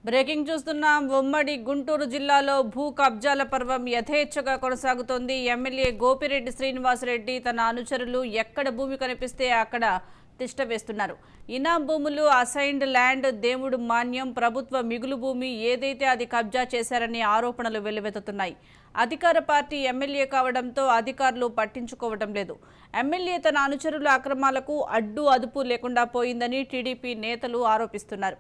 Breaking చూస్తున్నాం. ఉమ్మడి గుంటూరు జిల్లాలో భూ కబ్జాల పర్వం యథేచ్ఛగా కొనసాగుతోంది. ఎమ్మెల్యే గోపిరెడ్డి శ్రీనివాసరెడ్డి తన అనుచరులు ఎక్కడ భూమి కనిపిస్తే అక్కడ తిష్ట వేస్తున్నారు. ఇనాం భూములు, అసైన్డ్ ల్యాండ్, దేవుడు మాన్యం, ప్రభుత్వ మిగులు భూమి ఏదైతే అది కబ్జా చేశారనే ఆరోపణలు వెల్లువెత్తుతున్నాయి. అధికార పార్టీ ఎమ్మెల్యే కావడంతో అధికారులు పట్టించుకోవడం లేదు. ఎమ్మెల్యే తన అనుచరుల అక్రమాలకు అడ్డు అదుపు లేకుండా పోయిందని టీడీపీ నేతలు ఆరోపిస్తున్నారు.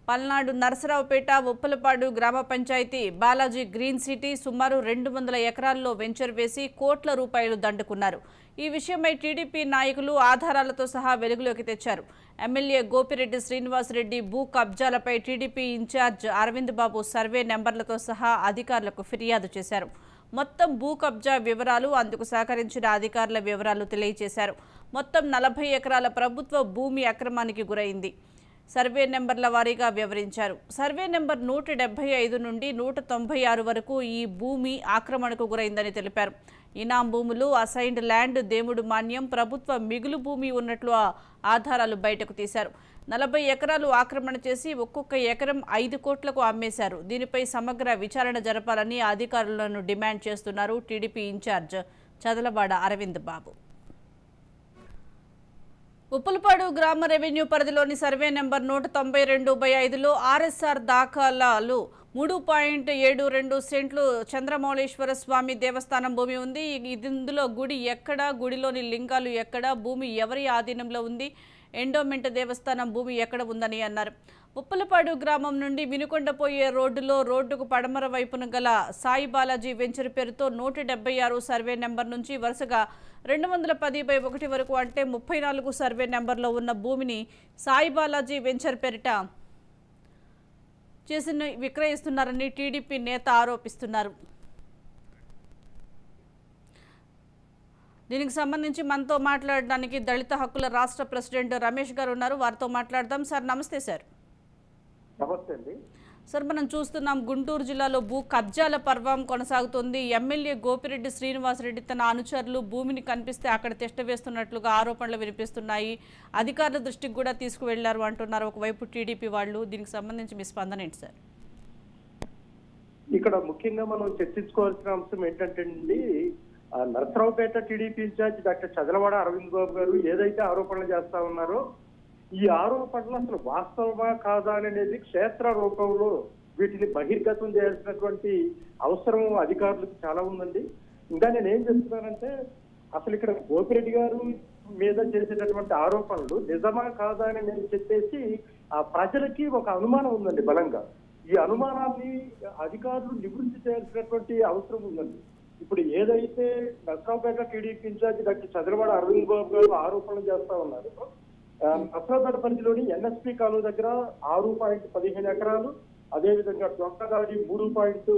పల్నాడు నరసరావుపేట ఉప్పలపాడు గ్రామ పంచాయతీ బాలాజీ గ్రీన్ సిటీ సుమారు 200 ఎకరాల్లో వెంచర్ వేసి కోట్ల రూపాయలు దండుకున్నారు. ఈ విషయమై టీడీపీ నాయకులు ఆధారాలతో సహా వెలుగులోకి తెచ్చారు. ఎమ్మెల్యే గోపిరెడ్డి శ్రీనివాసరెడ్డి భూ కబ్జాలపై టీడీపీ ఇన్ఛార్జ్ అరవింద్ బాబు సర్వే నెంబర్లతో సహా అధికారులకు ఫిర్యాదు చేశారు. మొత్తం భూ కబ్జా వివరాలు, అందుకు సహకరించిన అధికారుల వివరాలు తెలియజేశారు. మొత్తం 40 ఎకరాల ప్రభుత్వ భూమి అక్రమానికి గురైంది. సర్వే నెంబర్ల వారీగా వివరించారు. సర్వే నెంబర్ 175 నుండి 196 వరకు ఈ భూమి ఆక్రమణకు గురైందని తెలిపారు. ఇనాం భూములు, అసైన్డ్ ల్యాండ్, దేవుడు మాన్యం, ప్రభుత్వ మిగులు భూమి ఉన్నట్లు ఆధారాలు బయటకు తీశారు. 40 ఎకరాలు ఆక్రమణ చేసి ఒక్కొక్క ఎకరం 5 కోట్లకు అమ్మేశారు. దీనిపై సమగ్ర విచారణ జరపాలని అధికారులను డిమాండ్ చేస్తున్నారు టీడీపీ ఇన్ఛార్జ్ చదలవాడ అరవింద్ బాబు. ఉప్పలపాడు గ్రామ రెవెన్యూ పరిధిలోని సర్వే నెంబర్ 192/5లో ఆర్ఎస్ఆర్ దాఖలాలు 3.72 సెంట్లు చంద్రమౌళేశ్వర స్వామి దేవస్థానం భూమి ఉంది. ఇందులో గుడి ఎక్కడ, గుడిలోని లింగాలు ఎక్కడ, భూమి ఎవరి ఆధీనంలో ఉంది, ఎండోమెంట్ దేవస్థానం భూమి ఎక్కడ ఉందని అన్నారు. ఉప్పలపాడు గ్రామం నుండి వినుకొండ పోయే రోడ్డులో రోడ్డుకు పడమర వైపున గల సాయి బాలాజీ వెంచర్ పేరుతో 176 సర్వే నెంబర్ నుంచి వరుసగా 210/1 వరకు అంటే 34 సర్వే నెంబర్లో ఉన్న భూమిని సాయి బాలాజీ వెంచర్ పేరిట చేసి విక్రయిస్తున్నారని టీడీపీ నేత ఆరోపిస్తున్నారు. దీనికి సంబంధించి మనతో మాట్లాడడానికి దళిత హక్కుల రాష్ట్ర ప్రెసిడెంట్ రమేష్ గారు ఉన్నారు. వారితో మాట్లాడదాం. సార్ నమస్తే. సార్ నమస్తే అండి. సార్ మనం చూస్తున్నాం గుంటూరు జిల్లాలో భూ కబ్జాల పర్వం కొనసాగుతుంది. ఎమ్మెల్యే గోపిరెడ్డి శ్రీనివాసరెడ్డి తన అనుచరులు భూమిని కనిపిస్తే అక్కడ తిష్ట వేస్తున్నట్లుగా ఆరోపణలు వినిపిస్తున్నాయి. అధికారుల దృష్టికి కూడా తీసుకువెళ్లారు అంటున్నారు ఒకవైపు టీడీపీ వాళ్ళు. దీనికి సంబంధించి మీ స్పందన ఏంటి సార్? ఇక్కడ ముఖ్యంగా మనం చర్చించుకోవాల్సిన అంశం ఏంటంటే అండి, Narasaraopet TDP incharge doctor Chadalavada Aravind Babu garu ఏదైతే ఆరోపణలు చేస్తా ఉన్నారో ఈ ఆరోపణలు అసలు వాస్తవమా కాదా అనేది క్షేత్ర రూపంలో వీటిని బహిర్గతం చేయాల్సినటువంటి అవసరం అధికారులకు చాలా ఉందండి. ఇంకా నేనేం చెప్తున్నానంటే అసలు ఇక్కడ గోపిరెడ్డి గారు మీద చేసేటటువంటి ఆరోపణలు నిజమా కాదా అని నేను చెప్పేసి ఆ ప్రజలకి ఒక అనుమానం ఉందండి బలంగా. ఈ అనుమానాన్ని అధికారులు నివృత్తి చేయాల్సినటువంటి అవసరం ఉందండి. ఇప్పుడు ఏదైతే Narasaraopet TDP incharge doctor Chadalavada Aravind Babu garu ఆరోపణలు చేస్తా ఉన్నారు, నరసరావుపేట పరిధిలోని ఎన్ఎస్పీ కాలువ దగ్గర 6.15 ఎకరాలు, అదేవిధంగా డొంకదాడి 3.5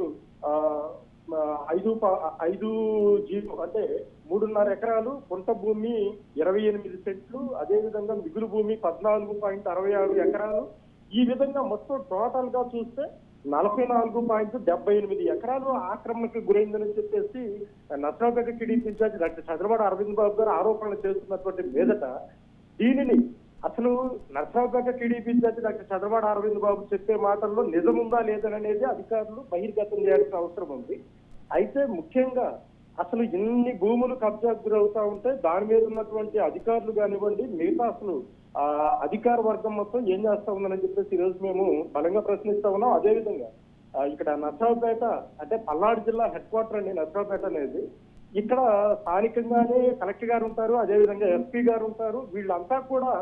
అంటే 3.5 ఎకరాలు, కుంట భూమి 28 సెంట్లు, అదేవిధంగా మిగులు భూమి 14.66 ఎకరాలు, ఈ విధంగా మొత్తం టోటల్ గా చూస్తే 44.78 ఎకరాలు ఆక్రమణకు గురైందని చెప్పేసి Narasaraopet TDP incharge doctor Chadalavada Aravind Babu garu ఆరోపణలు చేస్తున్నటువంటి మీదట దీనిని అసలు Narasaraopet TDP incharge doctor Chadalavada Aravind Babu చెప్పే మాటల్లో నిజముందా లేదనేది అధికారులు బహిర్గతం చేయాల్సిన అవసరం ఉంది. అయితే ముఖ్యంగా అసలు ఇన్ని భూములు కబ్జాకు గురవుతా ఉంటే దాని మీద ఉన్నటువంటి అధికారులు కానివ్వండి, మిగతా అసలు అధికార వర్గం మొత్తం ఏం చేస్తా ఉందని చెప్పేసి ఈ రోజు మేము బలంగా ప్రశ్నిస్తా ఉన్నాం. అదేవిధంగా ఇక్కడ నరసరావుపేట అంటే పల్నాడు జిల్లా హెడ్ క్వార్టర్ అండి నరసరావుపేట అనేది. ఇక్కడ స్థానికంగానే కలెక్టర్ గారు ఉంటారు, అదేవిధంగా ఎస్పీ గారు ఉంటారు. వీళ్ళంతా కూడా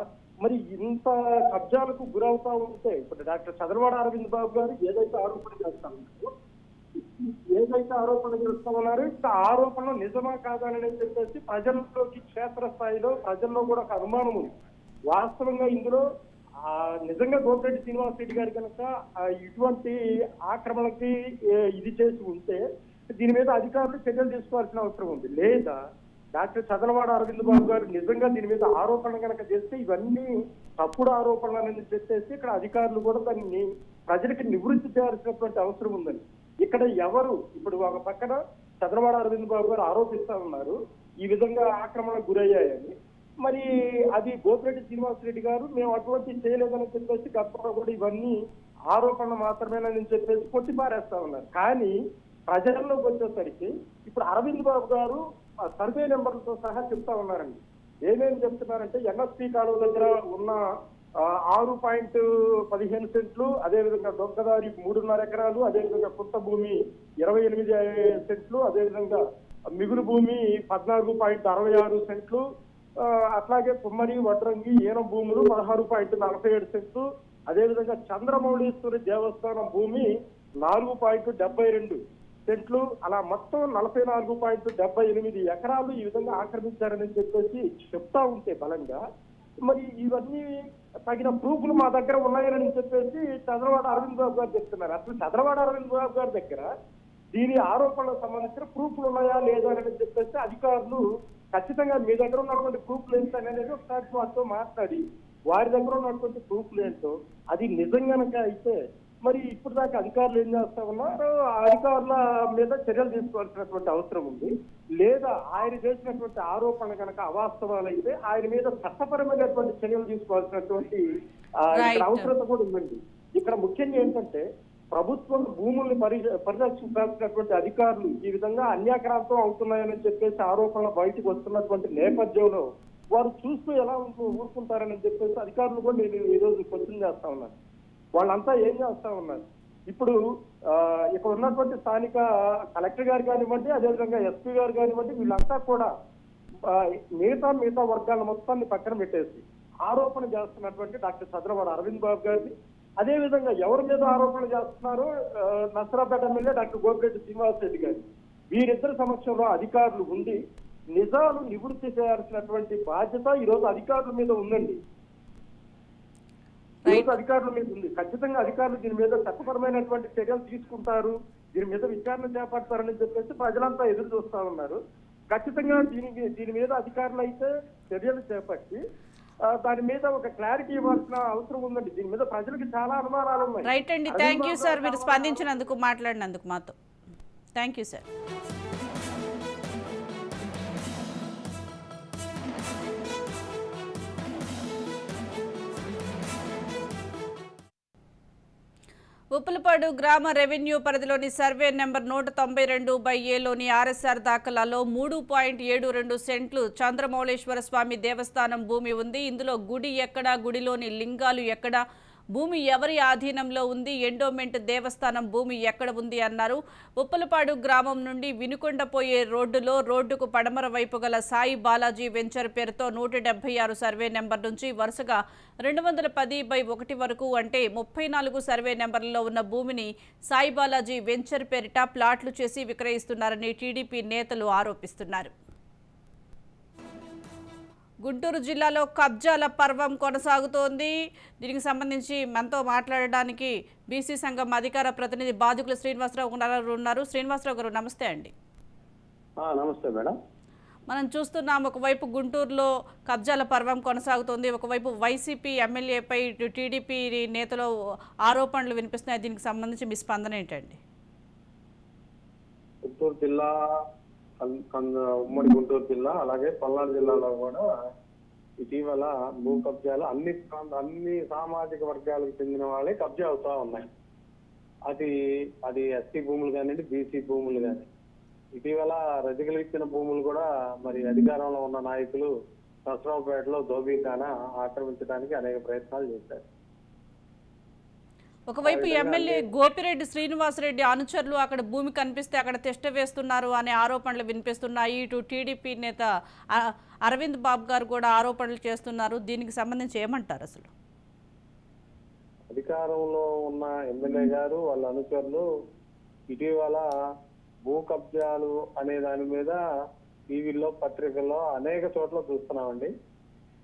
మరి ఇంత కబ్జాలకు గురవుతా ఉంటే ఇప్పుడు డాక్టర్ చదలవాడ అరవింద్ బాబు గారు ఏదైతే ఆరోపణ చేస్తా ఉన్నారు ఇంకా ఆరోపణలు నిజమా కాదని చెప్పేసి ప్రజల్లోకి క్షేత్రస్థాయిలో ప్రజల్లో కూడా ఒక అనుమానం ఉంది. వాస్తవంగా ఇందులో నిజంగా గోపిరెడ్డి శ్రీనివాసరెడ్డి గారు కనుక ఇటువంటి ఆక్రమణకి ఇది చేసి ఉంటే దీని మీద అధికారులు చర్యలు తీసుకోవాల్సిన అవసరం ఉంది. లేదా డాక్టర్ చదలవాడ అరవింద్ బాబు గారు నిజంగా దీని మీద ఆరోపణ కనుక చేస్తే ఇవన్నీ తప్పుడు ఆరోపణలు అనేది చెప్పేసి ఇక్కడ అధికారులు కూడా దాన్ని ప్రజలకి నివృత్తి చేయాల్సినటువంటి అవసరం ఉందండి. ఇక్కడ ఎవరు ఇప్పుడు ఒక పక్కన చదలవాడ అరవింద్ బాబు గారు ఆరోపిస్తా ఉన్నారు ఈ విధంగా ఆక్రమణకు గురయ్యాయని. మరి అది గోపిరెడ్డి శ్రీనివాసరెడ్డి గారు మేము అటువంటి చేయలేదని చెప్పేసి గతంలో కూడా ఇవన్నీ ఆరోపణలు మాత్రమేనని చెప్పేసి కొట్టిపారేస్తా ఉన్నారు. కానీ ప్రజల్లోకి వచ్చేసరికి ఇప్పుడు అరవింద్ బాబు గారు సర్వే నెంబర్లతో సహా చెప్తా ఉన్నారండి. ఏమేమి చెప్తున్నారంటే ఎన్ఎస్పి కాలువ దగ్గర ఉన్న 6.15 సెంట్లు, అదేవిధంగా దొంగదారి 3.5 ఎకరాలు, అదేవిధంగా కొత్త భూమి 28 సెంట్లు, అదేవిధంగా మిగులు భూమి 14.66 సెంట్లు, అట్లాగే కుమ్మరి వడ్రంగి ఈనం భూములు 16.47 సెంట్లు, అదేవిధంగా చంద్రమౌళీశ్వరి దేవస్థానం భూమి 4.72 సెంట్లు, అలా మొత్తం 44.78 ఎకరాలు ఈ విధంగా ఆక్రమించారని చెప్పేసి చెప్తా ఉంటే బలంగా మరి ఇవన్నీ తగిన ప్రూఫ్లు మా దగ్గర ఉన్నాయని చెప్పేసి చంద్రబాబు అరవింద్ బాబు గారు చెప్తున్నారు. అసలు చంద్రబాబు అరవింద్ బాబు గారి దగ్గర దీని ఆరోపణలకు సంబంధించిన ప్రూఫ్లు ఉన్నాయా లేదా అని చెప్పేసి అధికారులు ఖచ్చితంగా మీ దగ్గర ఉన్నటువంటి ప్రూఫ్లు ఏంటనేది ఒకసారి వారితో మాట్లాడి వారి దగ్గర ఉన్నటువంటి ప్రూఫ్లు ఏంటో అది నిజంగానక అయితే మరి ఇప్పుడు దాకా అధికారులు ఏం చేస్తా ఉన్నారు, ఆ అధికారుల మీద చర్యలు తీసుకోవాల్సినటువంటి అవసరం ఉంది. లేదా ఆయన చేసినటువంటి ఆరోపణ కనుక అవాస్తవాలు అయితే ఆయన మీద చట్టపరమైనటువంటి చర్యలు తీసుకోవాల్సినటువంటి అవసరత కూడా ఉందండి. ఇక్కడ ముఖ్యంగా ఏంటంటే ప్రభుత్వం భూముల్ని పరిరక్షించాల్సినటువంటి అధికారులు ఈ విధంగా అన్యాక్రాంతం అవుతున్నాయని చెప్పేసి ఆరోపణలు బయటకు వస్తున్నటువంటి నేపథ్యంలో వారు చూస్తూ ఎలా ఊరుకుంటారని చెప్పేసి అధికారులు కూడా నేను ఈ రోజు క్వశ్చన్ చేస్తా ఉన్నాను. వాళ్ళంతా ఏం చేస్తా ఉన్నారు? ఇప్పుడు ఇక్కడ ఉన్నటువంటి స్థానిక కలెక్టర్ గారు కానివ్వండి, అదేవిధంగా ఎస్పీ గారు కానివ్వండి, వీళ్ళంతా కూడా మిగతా వర్గాల మొత్తాన్ని పక్కన పెట్టేసి ఆరోపణ చేస్తున్నటువంటి డాక్టర్ చంద్రబాబు అరవింద్ బాబు గారిని, అదేవిధంగా ఎవరి మీద ఆరోపణ చేస్తున్నారో నసరాపేట ఎమ్మెల్యే డాక్టర్ గోపిరెడ్డి శ్రీనివాసరెడ్డి గారు, వీరిద్దరి సమక్షంలో అధికారులు ఉండి నిజాలు నివృత్తి చేయాల్సినటువంటి బాధ్యత ఈరోజు అధికారుల మీద ఉందండి. అధికారుల మీద ఉంది. ఖచ్చితంగా అధికారులు దీని మీద చట్టపరమైనటువంటి చర్యలు తీసుకుంటారు, దీని మీద విచారణ చేపడతారని చెప్పేసి ప్రజలంతా ఎదురు చూస్తా ఉన్నారు. ఖచ్చితంగా దీని మీద అధికారులు అయితే చర్యలు చేపట్టి దాని మీద ఒక క్లారిటీ ఇవ్వాల్సిన అవసరం ఉందండి. దీని మీద ప్రజలకు చాలా అనుమానాలు ఉన్నాయి. రైట్ అండి, థ్యాంక్ యూ సార్, మీరు స్పందించినందుకు మాట్లాడినందుకు మాతో. Thank you sir. ఉప్పులపాడు గ్రామ రెవెన్యూ పరిధిలోని సర్వే నెంబర్ 192/A ఆర్ఎస్ఆర్ దాఖలాలో 3.72 సెంట్లు చంద్రమౌళేశ్వర స్వామి దేవస్థానం భూమి ఉంది. ఇందులో గుడి ఎక్కడ, గుడిలోని లింగాలు ఎక్కడ, భూమి ఎవరి ఆధీనంలో ఉంది, ఎండోమెంట్ దేవస్థానం భూమి ఎక్కడ ఉంది అన్నారు. ఉప్పలపాడు గ్రామం నుండి వినుకొండ పోయే రోడ్డుకు పడమర వైపు గల సాయి బాలాజీ వెంచర్ పేరుతో 176 సర్వే నెంబర్ నుంచి వరుసగా 210/1 వరకు అంటే 34 సర్వే నెంబర్లలో ఉన్న భూమిని సాయి బాలాజీ వెంచర్ పేరిట ప్లాట్లు చేసి విక్రయిస్తున్నారని టీడీపీ నేతలు ఆరోపిస్తున్నారు. గుంటూరు జిల్లాలో కబ్జాల పర్వం కొనసాగుతోంది. దీనికి సంబంధించి మనతో మాట్లాడడానికి బీసీ సంఘం అధికార ప్రతినిధి బాదుకుల శ్రీనివాసరావు ఉన్నారు. శ్రీనివాసరావు గారు నమస్తే అండి. నమస్తే మేడం. మనం చూస్తున్నాం, ఒకవైపు గుంటూరులో కబ్జాల పర్వం కొనసాగుతోంది, ఒకవైపు వైసీపీ ఎమ్మెల్యేపై టీడీపీ నేతలు ఆరోపణలు వినిపిస్తున్నాయి. దీనికి సంబంధించి మీ స్పందన ఏంటండి? గుంటూరు జిల్లా, ఉమ్మడి గుంటూరు జిల్లా, అలాగే పల్నాడు జిల్లాలో కూడా ఇటీవల భూ కబ్జాలు అన్ని సామాజిక వర్గాలకు చెందిన వాళ్ళే కబ్జా అవుతా ఉన్నాయి. అది ఎస్టీ భూములు కానివ్వండి, బీసీ భూములు కానీ. ఇటీవల రజకులు ఇచ్చిన భూములు కూడా మరి అధికారంలో ఉన్న నాయకులు నర్సరావుపేటలో దోబీఖానా ఆక్రమించడానికి అనేక ప్రయత్నాలు చేశారు. ఒకవైపు ఎమ్మెల్యే గోపిరెడ్డి శ్రీనివాసరెడ్డి అనుచరులు అక్కడ భూమి కనిపిస్తే అక్కడ తిష్ట వేస్తున్నారు అనే ఆరోపణలు వినిపిస్తున్నాయి. ఇటు టీడీపీ నేత అరవింద్ బాబు గారు కూడా ఆరోపణలు చేస్తున్నారు. దీనికి సంబంధించి ఏమంటారు? అసలు అధికారంలో ఉన్న ఎమ్మెల్యే గారు వాళ్ళ అనుచరులు ఇటీవల భూ కబ్జాలు అనే దాని మీద టీవీల్లో, పత్రికల్లో అనేక చోట్ల చూస్తున్నామండి.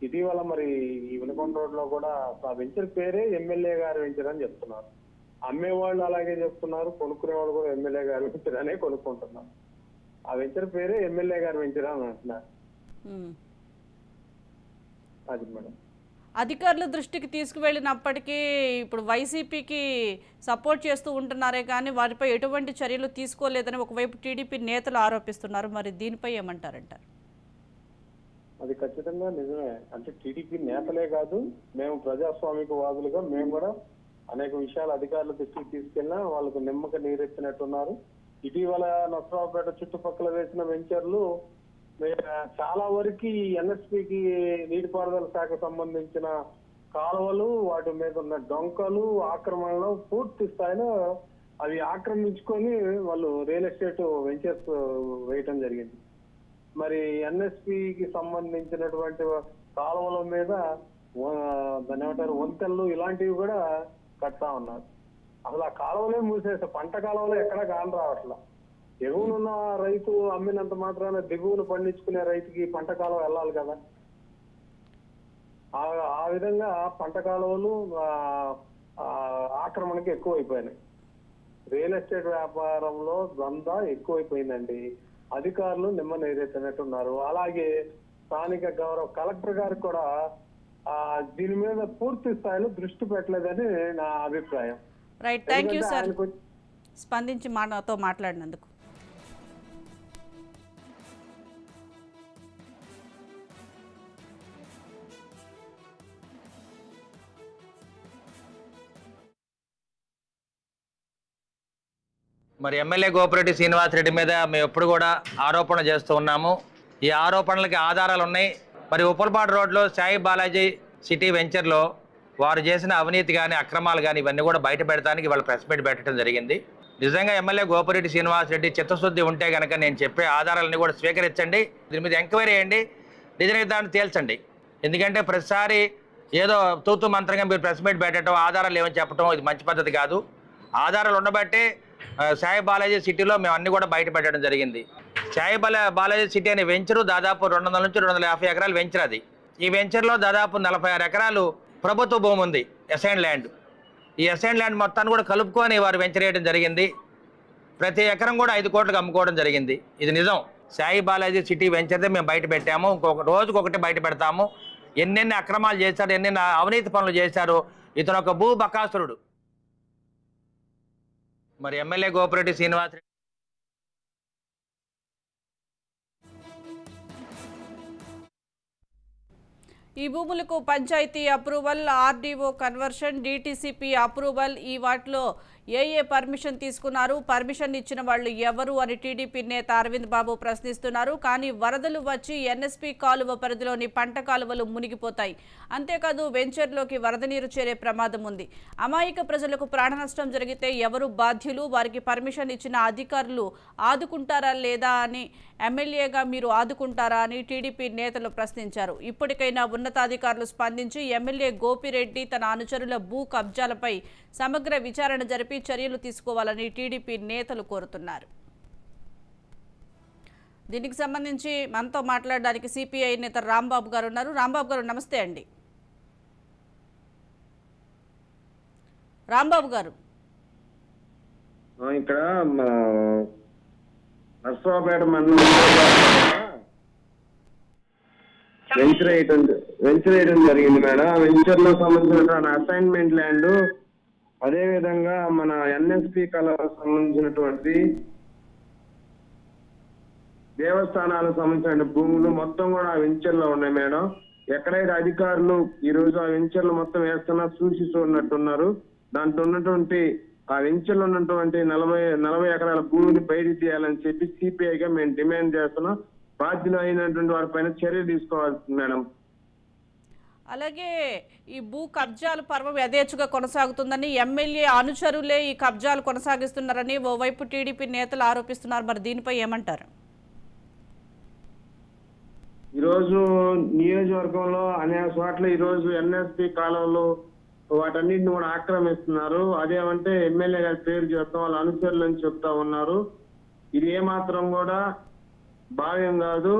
ఇటీవల మరి ఈ వినుకొండ రోడ్ లో కూడా ఆ వెంచర్ పేరే ఎమ్మెల్యే గారు వెంచర్ అని చెప్తున్నారు. అమ్మేవాళ్ళు అలాగే చెప్తున్నారు, కొనుక్కునే వాళ్ళు కూడా ఎమ్మెల్యే గారు వెంచర్ అనే కొనుక్కుంటున్నారు. ఆ వెంచర్ పేరే ఎమ్మెల్యే గారు వెంచర్ అని అంటున్నారు. అది మేడం. అధికారుల దృష్టికి తీసుకువెళ్ళినప్పటికీ ఇప్పుడు వైసీపీకి సపోర్ట్ చేస్తూ ఉంటున్నారే కానీ వారిపై ఎటువంటి చర్యలు తీసుకోలేదని ఒకవైపు టీడీపీ నేతలు ఆరోపిస్తున్నారు. మరి దీనిపై ఏమంటారంటారు? అది ఖచ్చితంగా నిజమే. అంటే టీడీపీ నేతలే కాదు, మేము ప్రజాస్వామిక వాదులుగా మేము కూడా అనేక విషయాలు అధికారుల దృష్టికి తీసుకెళ్ళినా వాళ్ళకు నిమ్మక నీరెత్తినట్టున్నారు. ఇటీవల నర్సరావుపేట చుట్టుపక్కల వేసిన వెంచర్లు చాలా వరకు ఎన్ఎస్పికి నీటిపారుదల శాఖకు సంబంధించిన కాలువలు, వాటి మీద ఉన్న డొంకలు, ఆక్రమణలు పూర్తి స్థాయిలో అవి ఆక్రమించుకొని వాళ్ళు రియల్ ఎస్టేట్ వెంచర్స్ వేయటం జరిగింది. మరి ఎన్ఎస్పికి సంబంధించినటువంటి కాలువల మీద దాని ఏమంటారు వంతెనలు ఇలాంటివి కూడా కడతా ఉన్నారు. అసలు ఆ కాలువలే మూసేస్తే పంట కాలువలో ఎక్కడా కాని రావట్లా. ఎగువనున్న రైతు అమ్మినంత మాత్రాన దిగువను పండించుకునే రైతుకి పంట కాలువ వెళ్ళాలి కదా. ఆ విధంగా పంట కాలువలు ఆక్రమణకి ఎక్కువైపోయినాయి. రియల్ ఎస్టేట్ వ్యాపారంలో దందా ఎక్కువైపోయిందండి. అధికారులు నిమ్మ నీరెత్తినట్టున్నారు. అలాగే స్థానిక గౌరవ కలెక్టర్ గారికి కూడా దీని మీద పూర్తి స్థాయిలో దృష్టి పెట్టలేదని నా అభిప్రాయం. రైట్, థ్యాంక్ యూ సార్ స్పందించి మాతో మాట్లాడినందుకు. మరి ఎమ్మెల్యే గోపిరెడ్డి శ్రీనివాసరెడ్డి మీద మేము ఎప్పుడు కూడా ఆరోపణ చేస్తూ ఉన్నాము. ఈ ఆరోపణలకి ఆధారాలు ఉన్నాయి. మరి ఉప్పలపాడు రోడ్లో సాయి బాలాజీ సిటీ వెంచర్లో వారు చేసిన అవినీతి కానీ అక్రమాలు కానీ ఇవన్నీ కూడా బయట పెడతానికి వాళ్ళు ప్రెస్ మీట్ పెట్టడం జరిగింది. నిజంగా ఎమ్మెల్యే గోపిరెడ్డి శ్రీనివాసరెడ్డి చిత్తశుద్ధి ఉంటే కనుక నేను చెప్పే ఆధారాలన్నీ కూడా స్వీకరించండి, దీని మీద ఎంక్వైరీ చేయండి, నిజనిర్ధారణ తేల్చండి. ఎందుకంటే ప్రతిసారి ఏదో తూతు మంత్రంగా మీరు ప్రెస్ మీట్ పెట్టడం, ఆధారాలు ఏమని చెప్పడం ఇది మంచి పద్ధతి కాదు. ఆధారాలు ఉండబట్టే సాయి బాలాజీ సిటీలో మేము అన్ని కూడా బయట పెట్టడం జరిగింది. సాయి బాలాజీ సిటీ అనే వెంచరు దాదాపు 200 నుంచి 250 ఎకరాలు వెంచర్. అది ఈ వెంచర్లో దాదాపు 46 ఎకరాలు ప్రభుత్వ భూమి ఉంది, అసైన్ ల్యాండ్. ఈ అసైన్ ల్యాండ్ మొత్తాన్ని కూడా కలుపుకొని వారు వెంచర్ వేయడం జరిగింది. ప్రతి ఎకరం కూడా 5 కోట్లకు అమ్ముకోవడం జరిగింది. ఇది నిజం. సాయి బాలాజీ సిటీ వెంచర్దే మేము బయట పెట్టాము. ఇంకొక రోజుకొకటి బయట పెడతాము. ఎన్నెన్ని అక్రమాలు చేశారు, ఎన్నెన్ని అవినీతి పనులు చేశారు. ఇతను ఒక భూ బకాసురుడు. మరి ఎమ్మెల్యే గోపిరెడ్డి శ్రీనివాసరెడ్డి ఈ భూములకు panchayat approval, RDO conversion, DTCP approval, ఈ వాటిలో ఏ పర్మిషన్ తీసుకున్నారు, పర్మిషన్ ఇచ్చిన వాళ్ళు ఎవరు అని టీడీపీ నేత అరవింద్ బాబు ప్రశ్నిస్తున్నారు. కానీ వరదలు వచ్చి ఎన్ఎస్పీ కాలువ పరిధిలోని పంట కాలువలు మునిగిపోతాయి. అంతేకాదు వెంచర్లోకి వరద నీరు చేరే ప్రమాదం ఉంది. అమాయక ప్రజలకు ప్రాణ నష్టం జరిగితే ఎవరు బాధ్యులు? వారికి పర్మిషన్ ఇచ్చిన అధికారులు ఆదుకుంటారా లేదా అని ఎమ్మెల్యేగా మీరు ఆదుకుంటారా అని టీడీపీ నేతలు ప్రశ్నించారు. ఇప్పటికైనా ఉన్నతాధికారులు స్పందించి ఎమ్మెల్యే గోపిరెడ్డి తన అనుచరుల భూ కబ్జాలపై సమగ్ర విచారణ జరిపి చర్యలు తీసుకోవాలని టీడీపీ నేతలు కోరుతున్నారు. దీనికి సంబంధించి మనతో మాట్లాడడానికి సిపిఐ నేత రాంబాబు గారు ఉన్నారు. రాంబాబు గారు నమస్తే అండి. రాంబాబు గారు, ఇక్కడ నర్సరావుపేట మండలం వెంచర్ వేయడం జరిగింది మేడం. ఆ వెంచర్ లో సంబంధించిన అసైన్మెంట్ ల్యాండ్, అదే విధంగా మన ఎన్ఎస్పి కళకు సంబంధించినటువంటి దేవస్థానాలకు సంబంధించిన భూములు మొత్తం కూడా ఆ వెంచర్ లో ఉన్నాయి మేడం. ఎక్కడైతే అధికారులు ఈ రోజు ఆ వెంచర్లు మొత్తం వేస్తున్నా చూసి చూడనట్టున్నారు. దాంట్లో ఉన్నటువంటి ఆ వెంచర్లో ఉన్నటువంటి 40 ఎకరాల భూమిని బయట తీయాలని చెప్పి సిపిఐగా మేము డిమాండ్ చేస్తున్నాం. బాధ్యులు అయినటువంటి వారిపైన చర్యలు తీసుకోవాలి మేడం. అలాగే ఈ భూ కబ్జాల పర్వం యథేచ్ఛగా కొనసాగుతుందని ఎమ్మెల్యే అనుచరులే ఈ కబ్జాలు కొనసాగిస్తున్నారని ఓవైపు టీడీపీ నేతలు ఆరోపిస్తున్నారు. మరి దీనిపై ఏమంటారు? ఈరోజు నియోజకవర్గంలో అనేక చోట్ల ఈరోజు ఎన్ఎస్పి కాలంలో వాటన్నిటిని కూడా ఆక్రమిస్తున్నారు. అదేమంటే ఎమ్మెల్యే గారి పేరు చెప్తాం, వాళ్ళ అనుచరులు అని చెప్తా ఉన్నారు. ఇది ఏమాత్రం కూడా భావ్యం కాదు.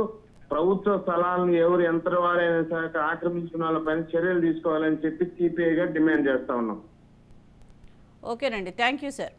ప్రభుత్వ స్థలాలను ఎవరు ఎంత వారైనా సరే ఆక్రమించుకున్న వాళ్ళపైన చర్యలు తీసుకోవాలని చెప్పి సిపిఐగా డిమాండ్ చేస్తా ఉన్నాం. ఓకేనండి, థ్యాంక్ యూ సార్.